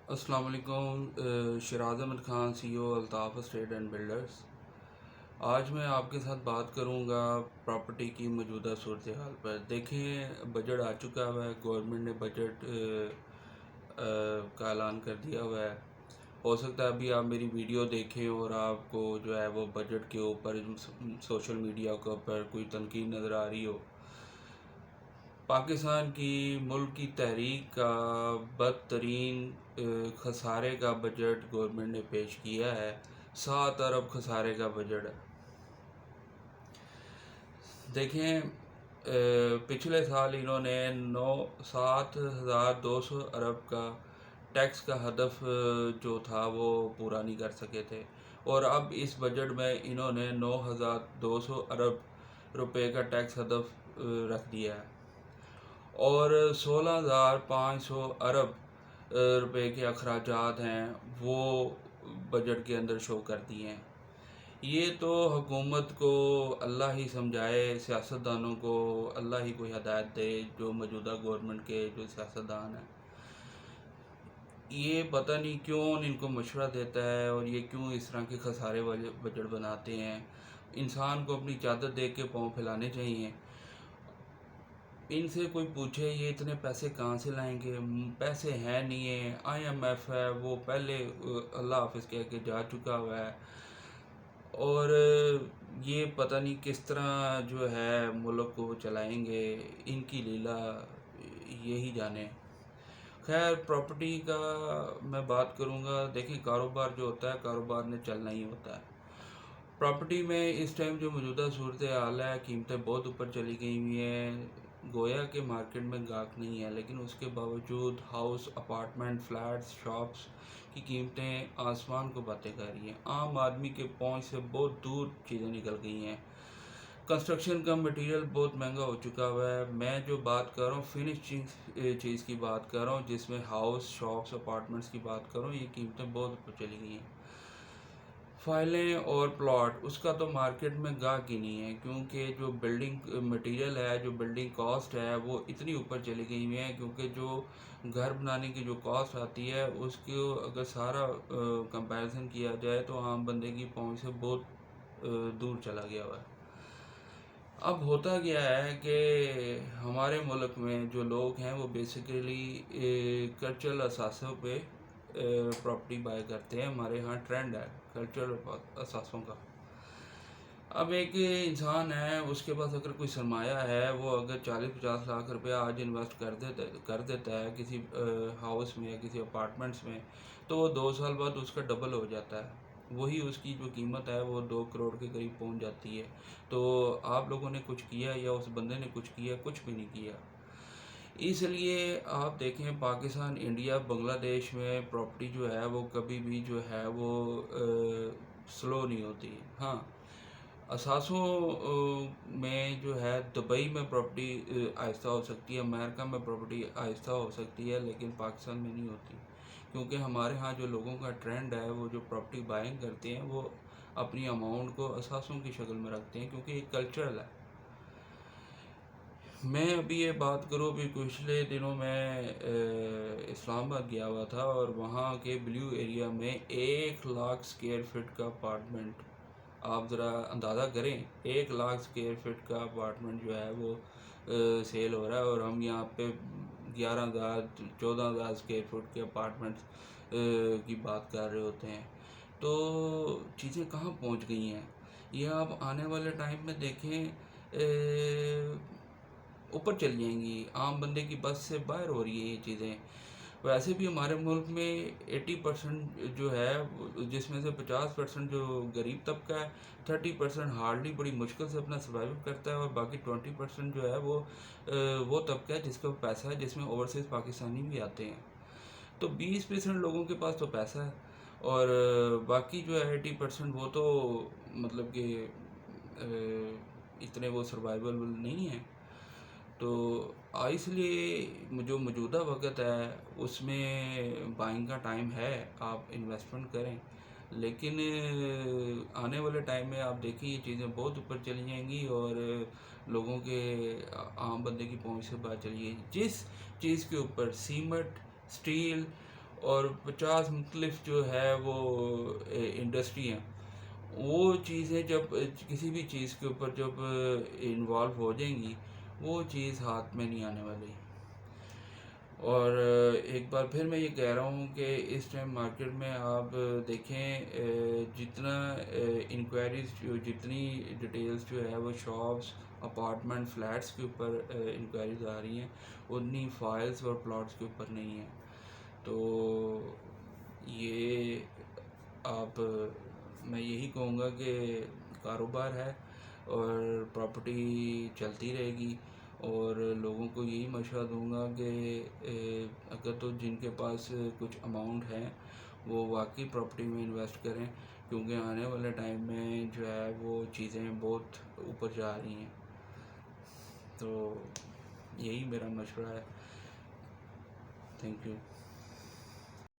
السلام علیکم۔ شراز احمد خان سی او Altaf state and builders. آج میں آپ کے ساتھ بات کروں گا پراپرٹی کی موجودہ صورتحال پر۔ دیکھیں، بجٹ آ چکا ہوا ہے، گورنمنٹ نے بجٹ کا اعلان کر دیا ہوا ہے۔ ہو سکتا ہے ابھی آپ میری ویڈیو دیکھیں اور آپ کو جو ہے وہ بجٹ کے اوپر سوشل میڈیا کے اوپر کوئی تنقید نظر آ رہی ہو۔ پاکستان کی ملک کی تحریک کا بدترین خسارے کا بجٹ گورنمنٹ نے پیش کیا ہے۔ 7 ارب خسارے کا بجٹ ہے۔ دیکھیں، پچھلے سال انہوں نے 7,200 ارب کا ٹیکس کا ہدف جو تھا وہ پورا نہیں کر سکے تھے، اور اب اس بجٹ میں انہوں نے 9,200 ارب روپے کا ٹیکس ہدف رکھ دیا ہے، اور 16,500 ارب روپے کے اخراجات ہیں وہ بجٹ کے اندر شو کر دیے ہیں۔ یہ تو حکومت کو اللہ ہی سمجھائے، سیاستدانوں کو اللہ ہی کوئی ہدایت دے، جو موجودہ گورنمنٹ کے جو سیاستدان ہیں۔ یہ پتہ نہیں کیوں ان کو مشورہ دیتا ہے، اور یہ کیوں اس طرح کے خسارے والے بجٹ بناتے ہیں۔ انسان کو اپنی چادر دیکھ کے پاؤں پھیلانے چاہیے۔ ان سے کوئی پوچھے یہ اتنے پیسے کہاں سے لائیں گے؟ پیسے ہیں نہیں ہیں۔ IMF ہے وہ پہلے اللہ حافظ کہہ کے جا چکا ہوا ہے، اور یہ پتہ نہیں کس طرح جو ہے ملک کو چلائیں گے، ان کی لیلا یہی جانے۔ خیر، پراپرٹی کا میں بات کروں گا۔ دیکھیں، کاروبار جو ہوتا ہے، کاروبار نے چلنا ہی ہوتا ہے۔ پراپرٹی میں اس ٹائم جو موجودہ صورتحال ہے، قیمتیں بہت اوپر چلی گئی ہوئی ہیں۔ گویا کہ مارکیٹ میں گاہک نہیں ہے، لیکن اس کے باوجود ہاؤس، اپارٹمنٹ، فلیٹس، شاپس کی قیمتیں آسمان کو باتیں کر رہی ہیں۔ عام آدمی کے پہنچ سے بہت دور چیزیں نکل گئی ہیں۔ کنسٹرکشن کا مٹیریل بہت مہنگا ہو چکا ہوا ہے۔ میں جو بات کر رہا ہوں فنش چیز کی بات کر رہا ہوں، جس میں ہاؤس، شاپس، اپارٹمنٹس کی بات کر رہا ہوں، یہ قیمتیں بہت اوپر چلی گئی ہیں۔ فائلیں اور پلاٹ، اس کا تو مارکیٹ میں گاہک ہی نہیں ہے، کیونکہ جو بلڈنگ مٹیریل ہے، جو بلڈنگ کاسٹ ہے، وہ اتنی اوپر چلی گئی ہوئی ہے، کیونکہ جو گھر بنانے کی جو کاسٹ آتی ہے اس کو اگر سارا کمپیریزن کیا جائے تو عام بندے کی پہنچ سے بہت دور چلا گیا ہوا ہے۔ اب ہوتا گیا ہے کہ ہمارے ملک میں جو لوگ ہیں وہ بیسیکلی کلچرل اثاثوں پہ پراپرٹی بائی کرتے ہیں۔ ہمارے ہاں ٹرینڈ ہے کلچرل اثاثوں کا۔ اب ایک انسان ہے، اس کے پاس اگر کوئی سرمایہ ہے، وہ اگر 40-50 لاکھ روپیہ آج انویسٹ کر دیتا ہے کسی ہاؤس میں یا کسی اپارٹمنٹس میں، تو وہ 2 سال بعد اس کا ڈبل ہو جاتا ہے۔ وہی اس کی جو قیمت ہے وہ 2 کروڑ کے قریب پہنچ جاتی ہے۔ تو آپ لوگوں نے کچھ کیا یا اس بندے نے کچھ کیا؟ کچھ بھی نہیں کیا۔ اس لیے آپ دیکھیں، پاکستان، انڈیا، بنگلہ دیش میں پراپرٹی جو ہے وہ کبھی بھی جو ہے وہ سلو نہیں ہوتی۔ ہاں، اثاثوں میں جو ہے دبئی میں پراپرٹی آہستہ ہو سکتی ہے، امریکہ میں پراپرٹی آہستہ ہو سکتی ہے، لیکن پاکستان میں نہیں ہوتی، کیونکہ ہمارے ہاں جو لوگوں کا ٹرینڈ ہے، وہ جو پراپرٹی بائنگ کرتے ہیں وہ اپنی اماؤنٹ کو اثاثوں کی شکل میں رکھتے ہیں، کیونکہ یہ کلچرل ہے۔ میں ابھی یہ بات کروں، ابھی پچھلے دنوں میں اسلام آباد گیا ہوا تھا، اور وہاں کے بلیو ایریا میں 1 لاکھ اسکوائر فٹ کا اپارٹمنٹ، آپ ذرا اندازہ کریں، 1 لاکھ اسکوائر فٹ کا اپارٹمنٹ جو ہے وہ سیل ہو رہا ہے، اور ہم یہاں پہ 11,000 14,000 اسکوائر فٹ کے اپارٹمنٹس کی بات کر رہے ہوتے ہیں۔ تو چیزیں کہاں پہنچ گئی ہیں؟ یہ آپ آنے والے ٹائم میں دیکھیں اوپر چل جائیں گی، عام بندے کی بس سے باہر ہو رہی ہے یہ چیزیں۔ ویسے بھی ہمارے ملک میں 80% جو ہے، جس میں سے 50% جو غریب طبقہ ہے، 30% ہارڈلی بڑی مشکل سے اپنا سروائیو کرتا ہے، اور باقی 20% جو ہے وہ طبقہ ہے جس کا پیسہ ہے، جس میں اوورسیز پاکستانی بھی آتے ہیں۔ تو 20% لوگوں کے پاس تو پیسہ ہے، اور باقی جو ہے 80% وہ تو مطلب کہ اتنے وہ سروائیبل نہیں ہیں۔ تو اس لیے جو موجودہ وقت ہے اس میں بائنگ کا ٹائم ہے، آپ انویسٹمنٹ کریں، لیکن آنے والے ٹائم میں آپ دیکھیں یہ چیزیں بہت اوپر چلی جائیں گی، اور لوگوں کے عام بندے کی پہنچ سے باہر چلی گئی۔ جس چیز کے اوپر سیمنٹ، سٹیل اور 50 مختلف جو ہے وہ انڈسٹری ہیں. وہ چیزیں جب کسی بھی چیز کے اوپر جب انوالو ہو جائیں گی وہ چیز ہاتھ میں نہیں آنے والی. اور ایک بار پھر میں یہ کہہ رہا ہوں کہ اس ٹائم مارکیٹ میں آپ دیکھیں جتنا انکوائریز جتنی ڈیٹیلز جو ہے وہ شاپس اپارٹمنٹ فلیٹس کے اوپر انکوائریز آ رہی ہیں اتنی فائلز اور پلاٹس کے اوپر نہیں ہیں. تو یہ آپ میں یہی کہوں گا کہ کاروبار ہے اور پراپرٹی چلتی رہے گی. اور لوگوں کو یہی مشورہ دوں گا کہ اگر تو جن کے پاس کچھ اماؤنٹ ہے وہ واقعی پراپرٹی میں انویسٹ کریں کیونکہ آنے والے ٹائم میں جو ہے وہ چیزیں بہت اوپر جا رہی ہیں. تو یہی میرا مشورہ ہے. Thank you.